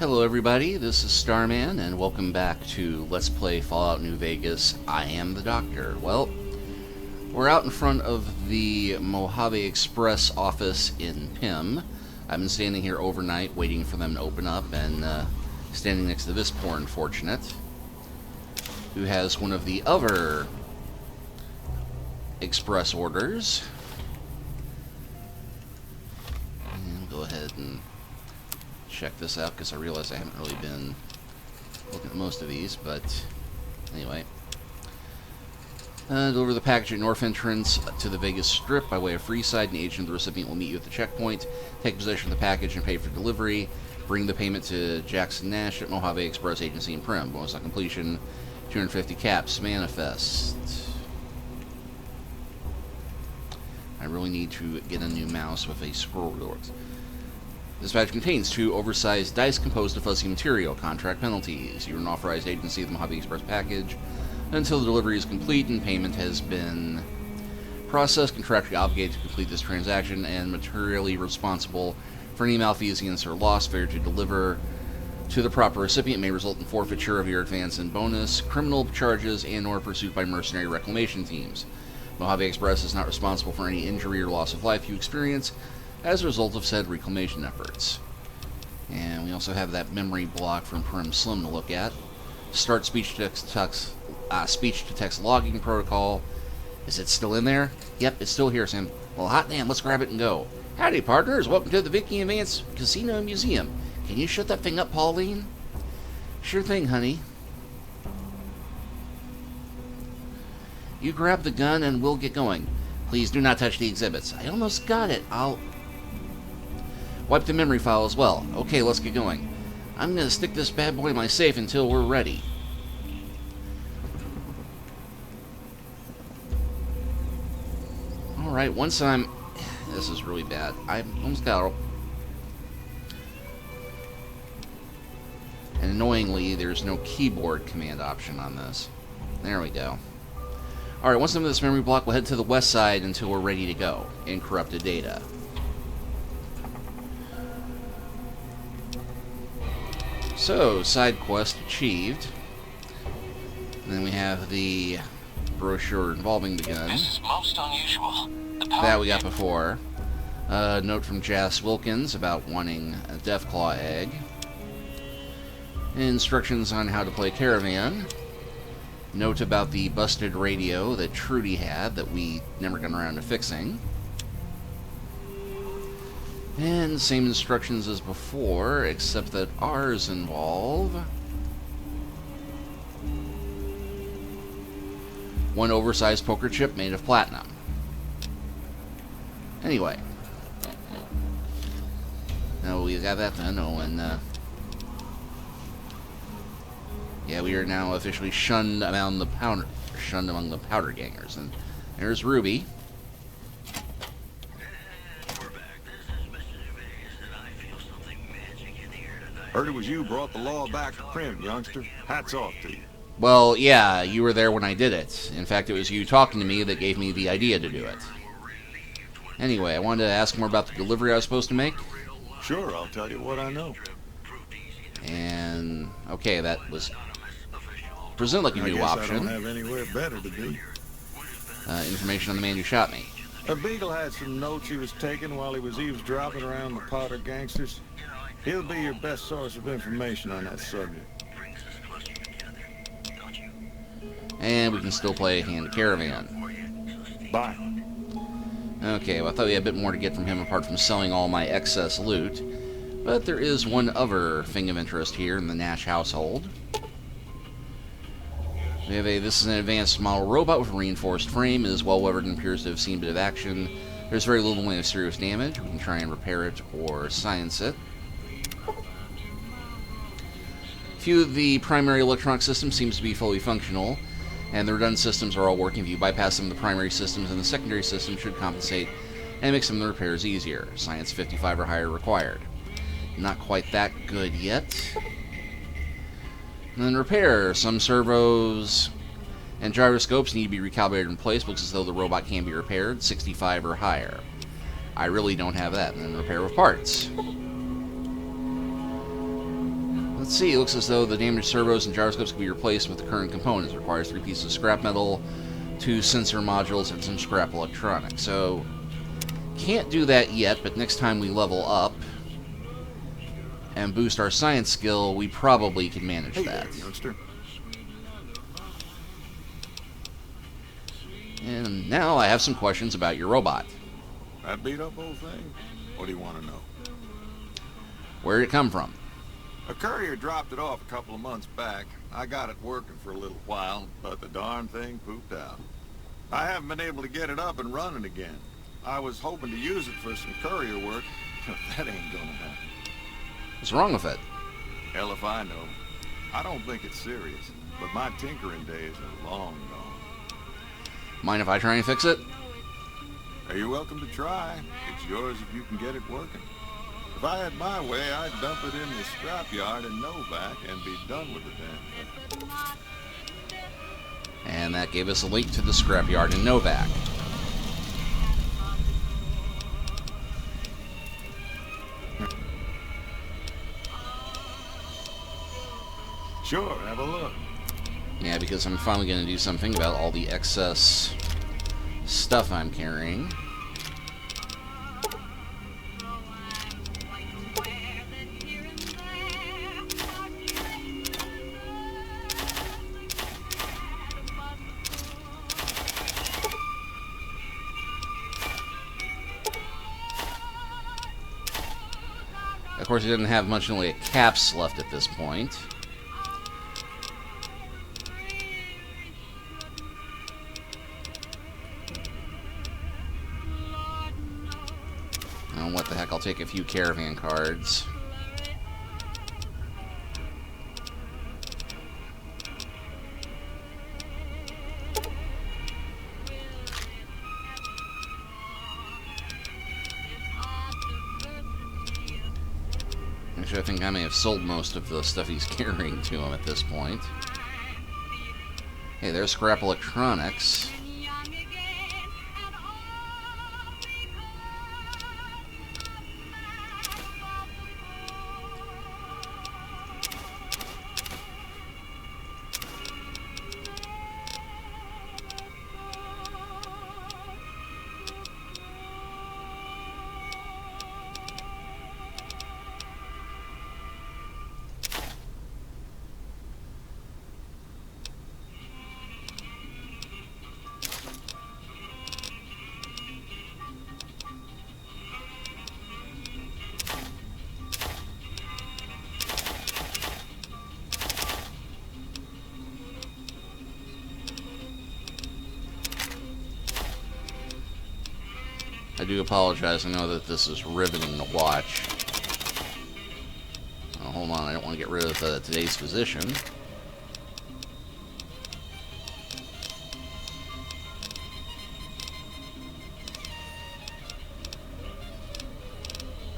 Hello everybody, this is Starman, and welcome back to Let's Play Fallout New Vegas. I am the Doctor. Well, we're out in front of the Mojave Express office in Primm. I've been standing here overnight waiting for them to open up, and standing next to this poor unfortunate, who has one of the other express orders. And go ahead and check this out, because I realize I haven't really been looking at most of these, but anyway. Deliver the package at north entrance to the Vegas Strip by way of Freeside. An agent of the recipient will meet you at the checkpoint. Take possession of the package and pay for delivery. Bring the payment to Jackson Nash at Mojave Express Agency in Primm. Bonus on completion, 250 caps. Manifest. I really need to get a new mouse with a scroll wheel. This package contains 2 oversized dice composed of fuzzy material. Contract penalties. You're an authorized agency of the Mojave Express package until the delivery is complete and payment has been processed. Contractually obligated to complete this transaction and materially responsible for any malfeasance or loss. Failure to deliver to the proper recipient may result in forfeiture of your advance and bonus, criminal charges, and/or pursuit by mercenary reclamation teams. Mojave Express is not responsible for any injury or loss of life you experience as a result of said reclamation efforts. And we also have that memory block from Primm Slim to look at. Start speech-to-text logging protocol. Is it still in there? Yep, it's still here, Sam. Well, hot damn, let's grab it and go. Howdy, partners. Welcome to the Viking Advance Casino and Museum. Can you shut that thing up, Pauline? Sure thing, honey. You grab the gun and we'll get going. Please do not touch the exhibits. I almost got it. I'll wipe the memory file as well. Okay, let's get going. I'm going to stick this bad boy in my safe until we're ready. Alright, once I'm... This is really bad. I almost got it. And annoyingly, there's no keyboard command option on this. There we go. Alright, once I'm in this memory block, we'll head to the west side until we're ready to go. In corrupted data. So, side quest achieved. And then we have the brochure involving the gun. This is most unusual. That we got before. Note from Jas Wilkins about wanting a Deathclaw egg. Instructions on how to play Caravan. Note about the busted radio that Trudy had that we never got around to fixing. And same instructions as before, except that ours involve one oversized poker chip made of platinum. Anyway. Now we got that done. Oh, and yeah, we are now officially shunned among the Powder Gangsters. And there's Ruby. Heard it was you brought the law back to Primm, youngster. Hats off to you. Well, yeah, you were there when I did it. In fact, it was you talking to me that gave me the idea to do it. Anyway, I wanted to ask more about the delivery I was supposed to make. Sure, I'll tell you what I know. And, okay, that was presented like a new option. I don't have anywhere better to be. Information on the man who shot me. A Beagle had some notes he was taking while he was eavesdropping around the Powder Gangsters. He'll be your best source of information on that subject. And we can still play Hand Caravan. Bye. Okay, well, I thought we had a bit more to get from him apart from selling all my excess loot. But there is one other thing of interest here in the Nash household. We have this is an advanced model robot with a reinforced frame. It is well weathered and appears to have seen a bit of action. There's very little in the way of serious damage. We can try and repair it or science it. Few of the primary electronic systems seems to be fully functional, and the redundant systems are all working. If you bypass some of the primary systems, and the secondary system should compensate and make some of the repairs easier. Science 55 or higher required. Not quite that good yet. And then repair. Some servos and gyroscopes need to be recalibrated and replaced. Looks as though the robot can be repaired. 65 or higher. I really don't have that. And then repair with parts. Let's see, it looks as though the damaged servos and gyroscopes can be replaced with the current components. It requires 3 pieces of scrap metal, 2 sensor modules, and some scrap electronics. So, can't do that yet, but next time we level up and boost our science skill, we probably can manage that. There, youngster. And now I have some questions about your robot. That beat up old thing? What do you want to know? Where did it come from? A courier dropped it off a couple of months back. I got it working for a little while, but the darn thing pooped out. I haven't been able to get it up and running again. I was hoping to use it for some courier work, but that ain't gonna happen. What's wrong with it? Hell if I know. I don't think it's serious, but my tinkering days are long gone. Mind if I try and fix it? You're welcome to try. It's yours if you can get it working. If I had my way, I'd dump it in the scrapyard in Novak and be done with the damn thing. And that gave us a link to the scrapyard in Novak. Sure, have a look. Yeah, because I'm finally going to do something about all the excess stuff I'm carrying. Of course, it didn't have much in the way of caps left at this point. Oh, what the heck, I'll take a few caravan cards. Actually, I think I may have sold most of the stuff he's carrying to him at this point. Hey, there's scrap electronics. I do apologize. I know that this is riveting to watch. Oh, hold on, I don't want to get rid of today's position.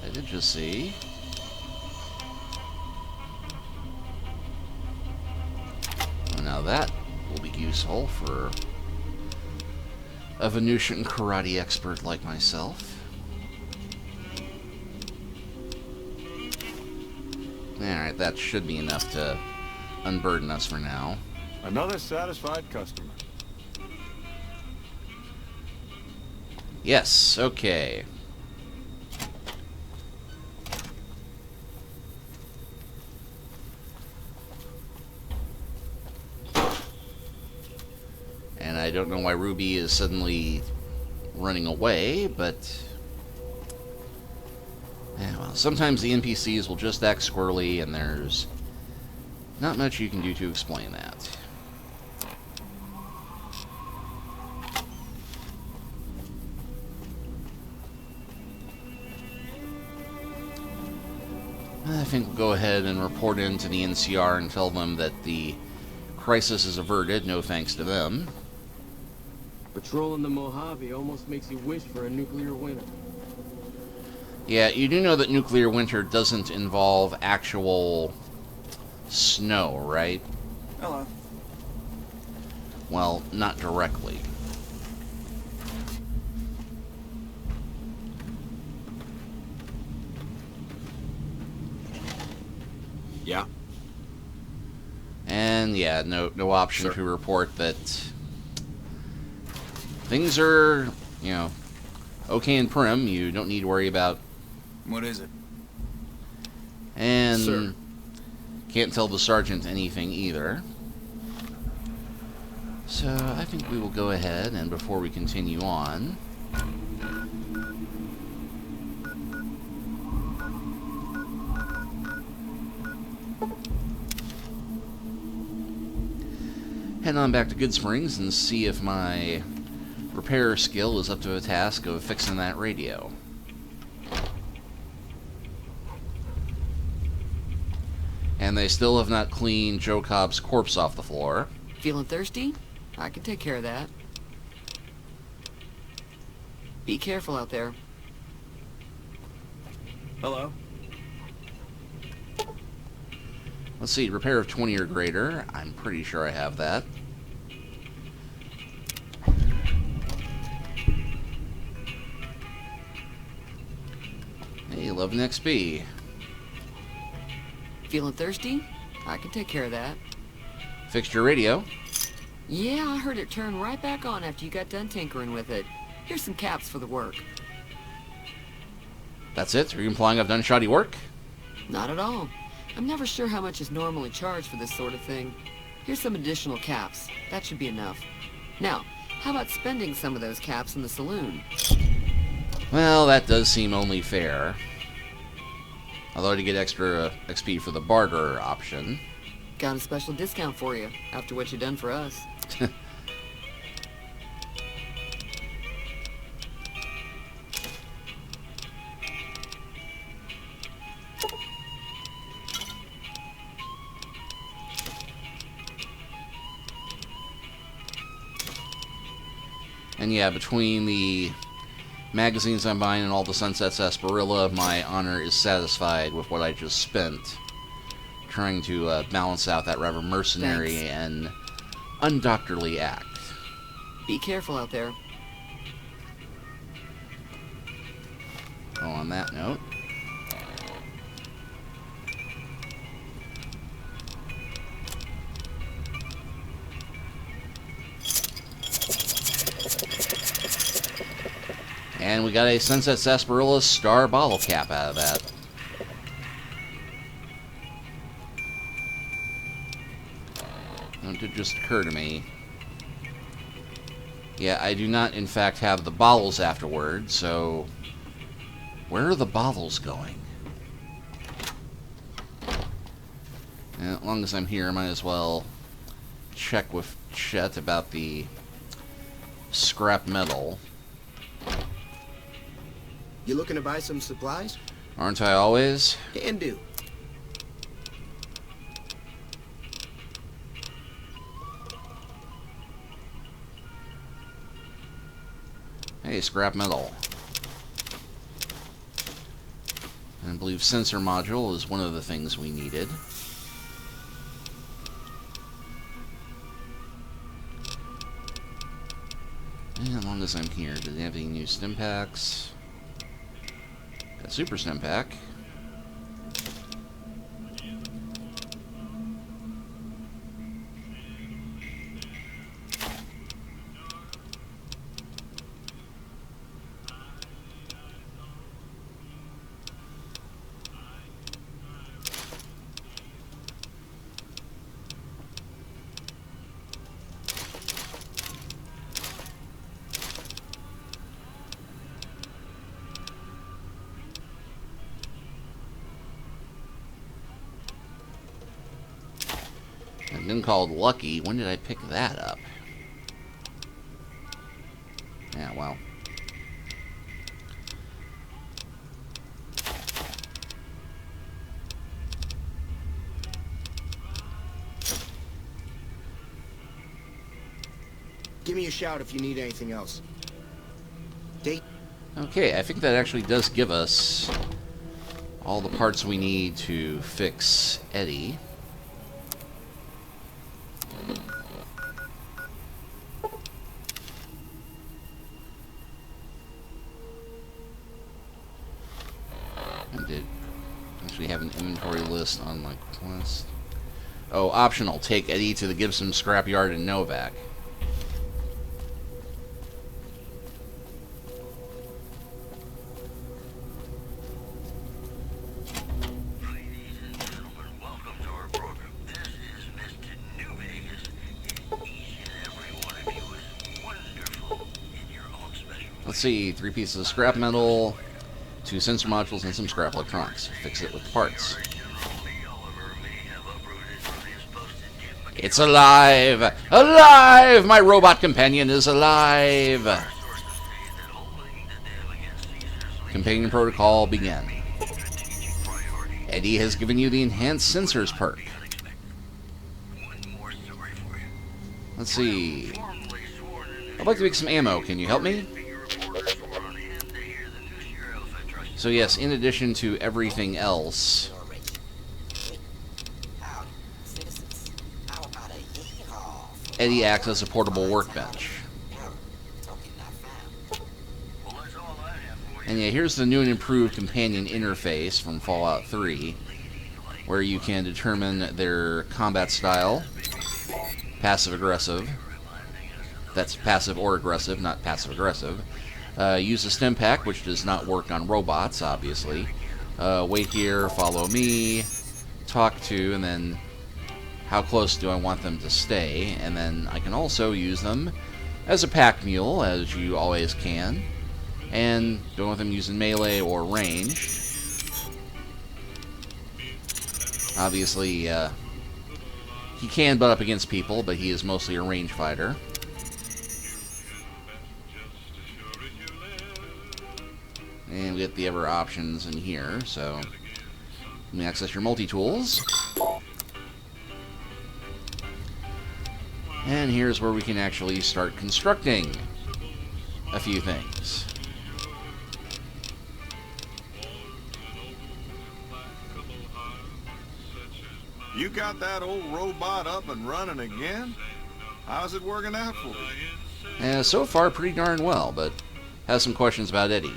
I did just see. Well, now that will be useful for a Venusian karate expert like myself. Alright, that should be enough to unburden us for now. Another satisfied customer. Yes, okay. And I don't know why Ruby is suddenly running away, but yeah, well, sometimes the NPCs will just act squirrely, and there's not much you can do to explain that. I think we'll go ahead and report into the NCR and tell them that the crisis is averted, no thanks to them. Patrolling the Mojave almost makes you wish for a nuclear winter. Yeah, you do know that nuclear winter doesn't involve actual snow, right? Hello. Well, not directly. Yeah? And yeah, no option Sir. to report that things are, okay in Primm. You don't need to worry about. What is it? And Sir. can't tell the sergeant anything either. So I think we will go ahead, and before we continue on, head on back to Good Springs and see if my repair skill is up to the task of fixing that radio. And they still have not cleaned Joe Cobb's corpse off the floor. Feeling thirsty? I can take care of that. Be careful out there. Hello? Let's see, repair of 20 or greater. I'm pretty sure I have that. Hey, 11 XP. Feeling thirsty? I can take care of that. Fixed your radio. Yeah, I heard it turn right back on after you got done tinkering with it. Here's some caps for the work. That's it? Are you implying I've done shoddy work? Not at all. I'm never sure how much is normally charged for this sort of thing. Here's some additional caps. That should be enough. Now, how about spending some of those caps in the saloon? Well, that does seem only fair. Although to get extra XP for the barter option. Got a special discount for you, after what you done for us. And yeah, between the magazines I'm buying and all the Sunset Sarsaparilla, my honor is satisfied with what I just spent trying to balance out that rather mercenary Thanks. and undoctorly act. Be careful out there. Oh, on that note, and we got a Sunset Sarsaparilla star bottle cap out of that. It did just occur to me. Yeah, I do not, in fact, have the bottles afterward, so where are the bottles going? And as long as I'm here, I might as well check with Chet about the scrap metal. You looking to buy some supplies? Aren't I always? Can do. Hey, scrap metal. And I believe sensor module is one of the things we needed. And as long as I'm here, do they have any new stim packs? Got a super stim pack. I've been called lucky. When did I pick that up? Yeah, well. Give me a shout if you need anything else. Date? Okay, I think that actually does give us all the parts we need to fix Eddie. I did actually have an inventory list on my quest. Oh, optional. Take Eddie to the Gibson scrapyard in Novak. Let's see, 3 pieces of scrap metal, 2 sensor modules, and some scrap electronics. Fix it with parts. It's alive! Alive! My robot companion is alive! Companion protocol begin. Eddie has given you the enhanced sensors perk. Let's see. I'd like to make some ammo. Can you help me? So yes, in addition to everything else, Eddie acts as a portable workbench. And yeah, here's the new and improved companion interface from Fallout 3, where you can determine their combat style, passive-aggressive. That's passive or aggressive, not passive-aggressive. Use the stim pack, which does not work on robots, obviously. Wait here, follow me, talk to, and then how close do I want them to stay. And then I can also use them as a pack mule, as you always can. And don't want them using melee or range. Obviously, he can butt up against people, but he is mostly a range fighter. And we get the other options in here, so let me access your multi-tools. And here's where we can actually start constructing a few things. You got that old robot up and running again? How's it working out for you? So far, pretty darn well, but has some questions about Eddie.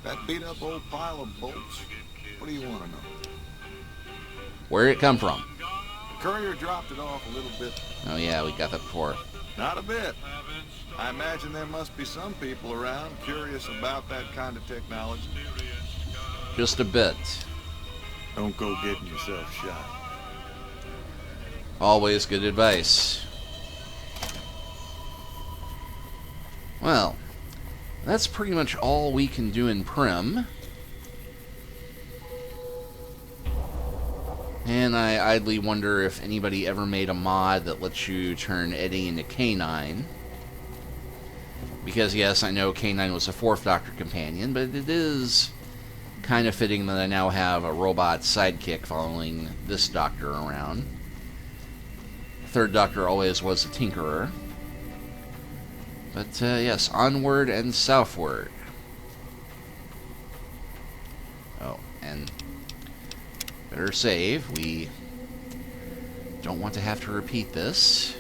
That beat-up old pile of bolts? What do you want to know? Where'd it come from? The courier dropped it off a little bit. Oh yeah, we got that before. Not a bit. I imagine there must be some people around curious about that kind of technology. Just a bit. Don't go getting yourself shot. Always good advice. Well, that's pretty much all we can do in Primm. And I idly wonder if anybody ever made a mod that lets you turn Eddie into K9. Because yes, I know K9 was a 4th Doctor companion, but it is kind of fitting that I now have a robot sidekick following this Doctor around. 3rd Doctor always was a tinkerer. But yes, onward and southward. Oh, and better save. We don't want to have to repeat this.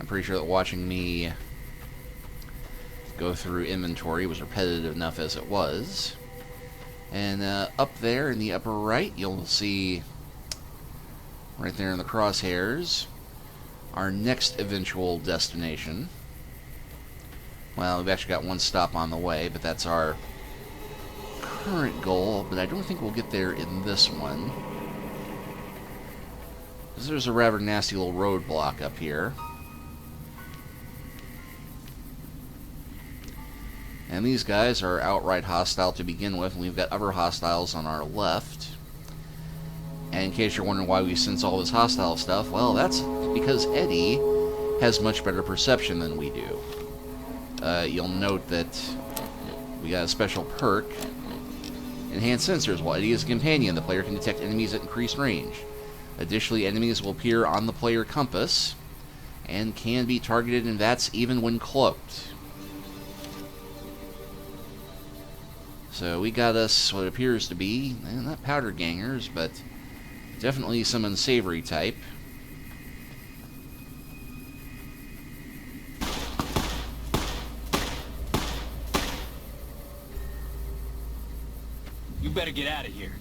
I'm pretty sure that watching me go through inventory was repetitive enough as it was. And up there in the upper right, you'll see, right there in the crosshairs, our next eventual destination. Well, we've actually got one stop on the way, but that's our current goal, but I don't think we'll get there in this one. Because there's a rather nasty little roadblock up here. And these guys are outright hostile to begin with, and we've got other hostiles on our left. And in case you're wondering why we sense all this hostile stuff, well, that's because Eddie has much better perception than we do. You'll note that we got a special perk, Enhanced Sensors. While Eddie is a companion, the player can detect enemies at increased range. Additionally, enemies will appear on the player compass and can be targeted, and that's even when cloaked. So we got us what appears to be, not powder gangers, but definitely some unsavory type. You better get out of here.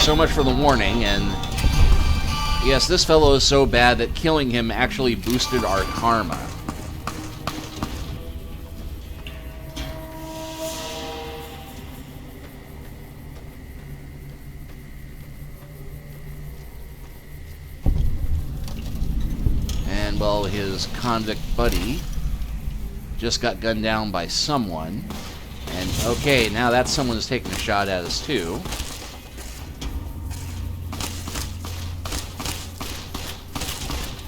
so much for the warning, and yes, this fellow is so bad that killing him actually boosted our karma. And, well, his convict buddy just got gunned down by someone. And, okay, now that someone's taking a shot at us, too.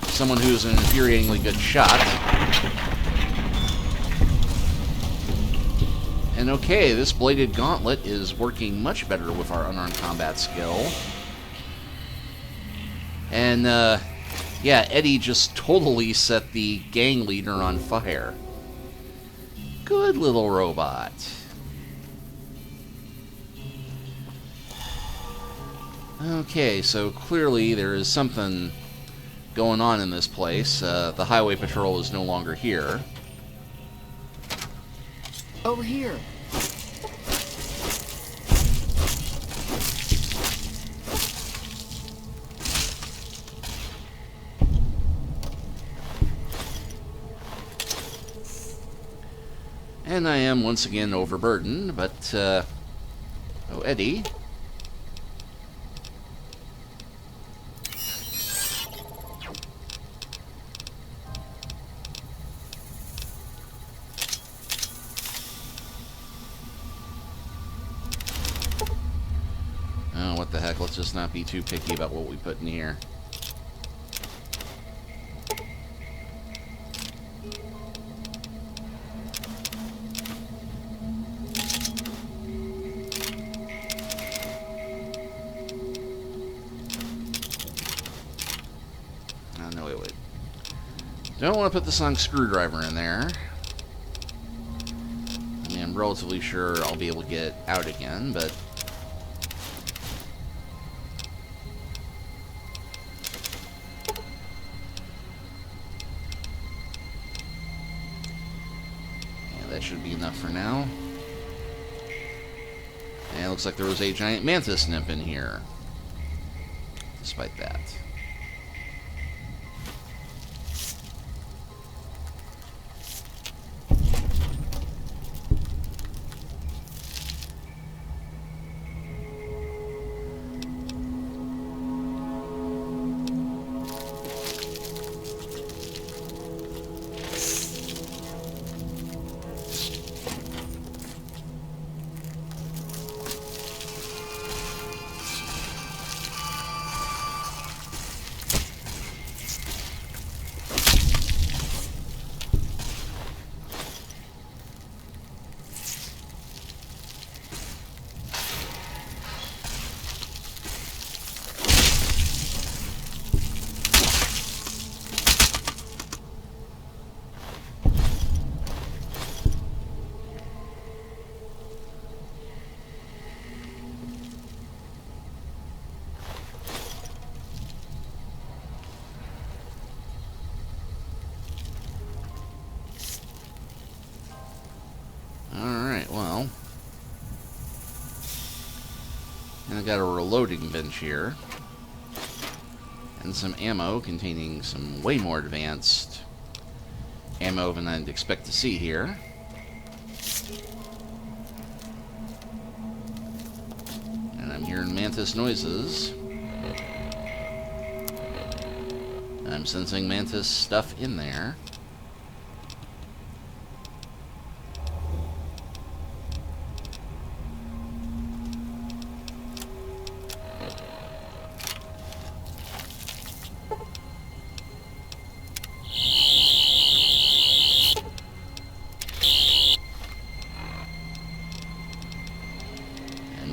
Someone who's an infuriatingly good shot. And, okay, this bladed gauntlet is working much better with our unarmed combat skill. And, yeah, Eddie just totally set the gang leader on fire. Good little robot. Okay, so clearly there is something going on in this place. The highway patrol is no longer here. Over here. And I am once again overburdened, but, oh, Eddie. Oh, what the heck, let's just not be too picky about what we put in here. Don't want to put the sonic screwdriver in there. I mean, I'm relatively sure I'll be able to get it out again, but... yeah, that should be enough for now. And it looks like there was a giant mantis nymph in here. Despite that. And I got a reloading bench here. And some ammo containing some way more advanced ammo than I'd expect to see here. And I'm hearing mantis noises. I'm sensing mantis stuff in there.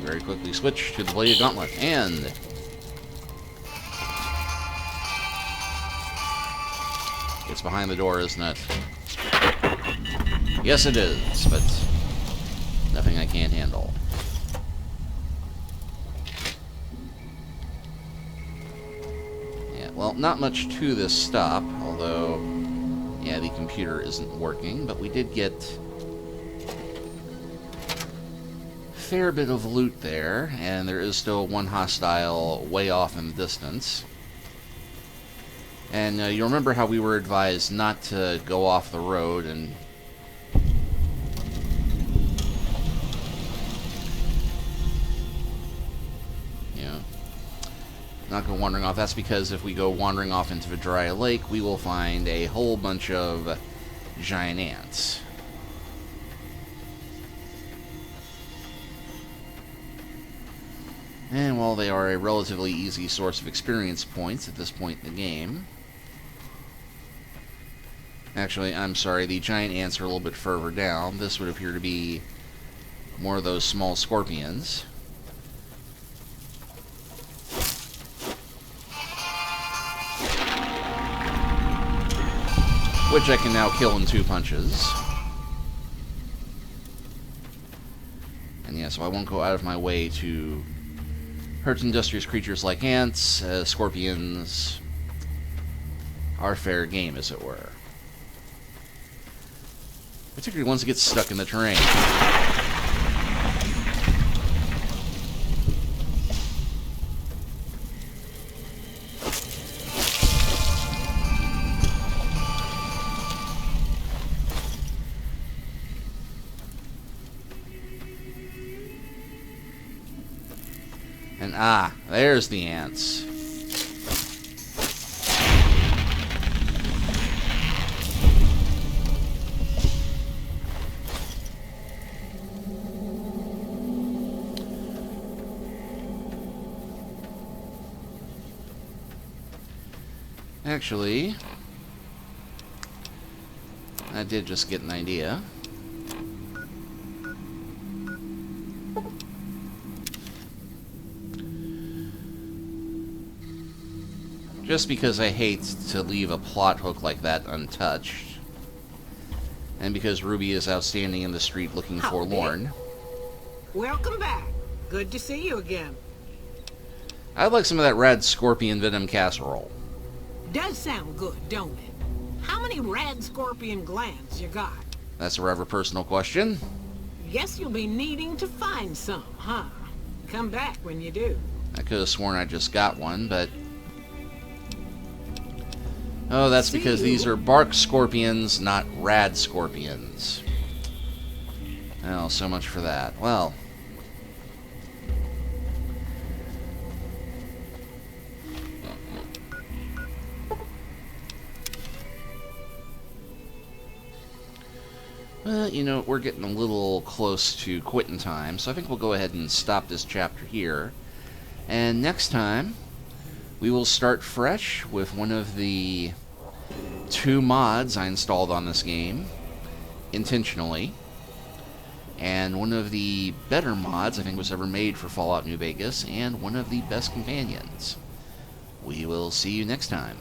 Very quickly switch to the bladed gauntlet, and it's behind the door, isn't it? Yes, it is, but nothing I can't handle. Yeah, well, not much to this stop, although, yeah, the computer isn't working, but we did get fair bit of loot there, and there is still one hostile way off in the distance. And you remember how we were advised not to go off the road and not go wandering off. That's because if we go wandering off into a dry lake, we will find a whole bunch of giant ants. And while they are a relatively easy source of experience points at this point in the game... Actually, I'm sorry, the giant ants are a little bit further down. This would appear to be more of those small scorpions. Which I can now kill in 2 punches. And yeah, so I won't go out of my way to hurt industrious creatures like ants. Scorpions are fair game, as it were. Particularly ones that get stuck in the terrain. And there's the ants. Actually, I did just get an idea. Just because I hate to leave a plot hook like that untouched, and because Ruby is out standing in the street looking forlorn. Welcome back. Good to see you again. I'd like some of that rad scorpion venom casserole. Does sound good, don't it? How many rad scorpion glands you got? That's a rather personal question. Guess you'll be needing to find some, huh? Come back when you do. I could have sworn I just got one, but... Oh, that's because these are bark scorpions, not rad scorpions. Oh, so much for that. Well... Well, you know, we're getting a little close to quitting time, so I think we'll go ahead and stop this chapter here. And next time, we will start fresh with one of the 2 mods I installed on this game, intentionally, and one of the better mods I think was ever made for Fallout New Vegas, and one of the best companions. We will see you next time.